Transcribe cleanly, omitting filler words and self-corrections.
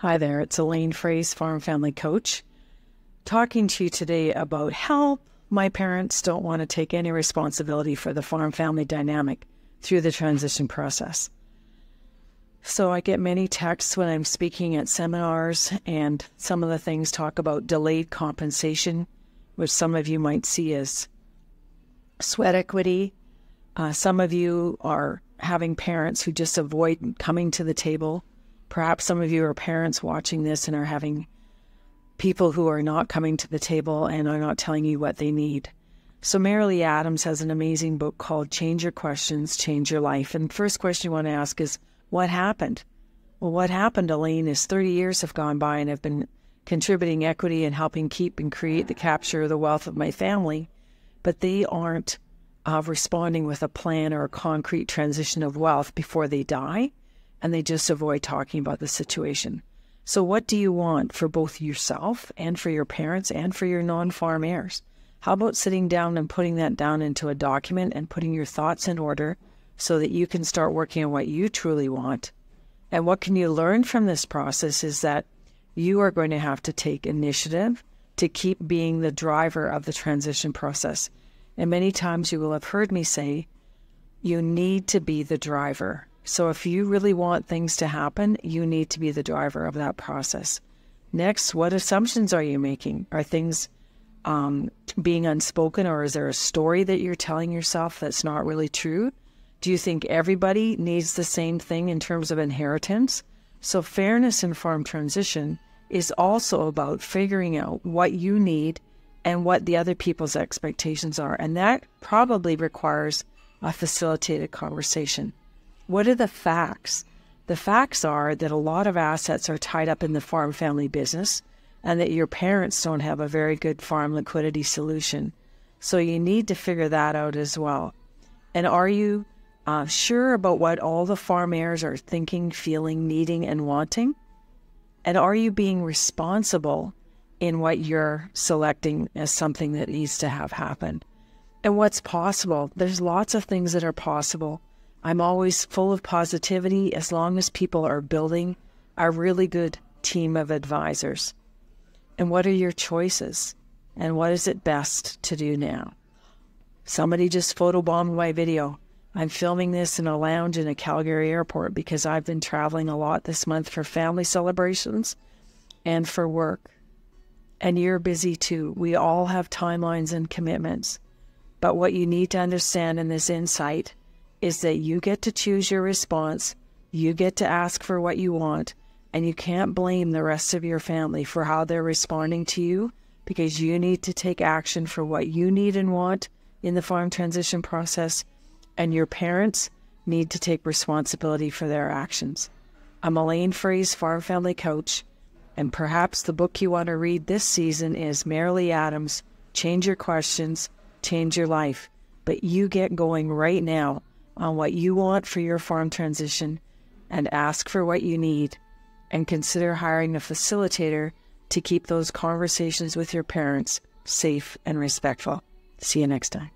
Hi there, it's Elaine Fraze, Farm Family Coach, talking to you today about how my parents don't want to take any responsibility for the farm family dynamic through the transition process. So I get many texts when I'm speaking at seminars, and some of the things talk about delayed compensation, which some of you might see as sweat equity. Some of you are having parents who just avoid coming to the table. Perhaps some of you are parents watching this and are having people who are not coming to the table and are not telling you what they need. So Marilee Adams has an amazing book called Change Your Questions, Change Your Life. And the first question you want to ask is, what happened? Well, what happened, Elaine, is 30 years have gone by and I've been contributing equity and helping keep and create the capture of the wealth of my family, but they aren't responding with a plan or a concrete transition of wealth before they die. And they just avoid talking about the situation. So what do you want for both yourself and for your parents and for your non-farm heirs? How about sitting down and putting that down into a document and putting your thoughts in order so that you can start working on what you truly want? And what can you learn from this process is that you are going to have to take initiative to keep being the driver of the transition process. And many times you will have heard me say, you need to be the driver. So if you really want things to happen, you need to be the driver of that process. Next, what assumptions are you making? Are things being unspoken, or is there a story that you're telling yourself that's not really true? Do you think everybody needs the same thing in terms of inheritance? So fairness in farm transition is also about figuring out what you need and what the other people's expectations are. And that probably requires a facilitated conversation. What are the facts? The facts are that a lot of assets are tied up in the farm family business and that your parents don't have a very good farm liquidity solution. So you need to figure that out as well. And are you sure about what all the farm heirs are thinking, feeling, needing, and wanting? And are you being responsible in what you're selecting as something that needs to have happen? And what's possible? There's lots of things that are possible. I'm always full of positivity as long as people are building a really good team of advisors. And what are your choices? And what is it best to do now? Somebody just photobombed my video. I'm filming this in a lounge in a Calgary airport because I've been traveling a lot this month for family celebrations and for work. And you're busy too. We all have timelines and commitments. But what you need to understand in this insight is that you get to choose your response, you get to ask for what you want, and you can't blame the rest of your family for how they're responding to you, because you need to take action for what you need and want in the farm transition process, and your parents need to take responsibility for their actions. I'm Elaine Fraze, Farm Family Coach, and perhaps the book you want to read this season is Marilee Adams, Change Your Questions, Change Your Life. But you get going right now on what you want for your farm transition and ask for what you need, and consider hiring a facilitator to keep those conversations with your parents safe and respectful. See you next time.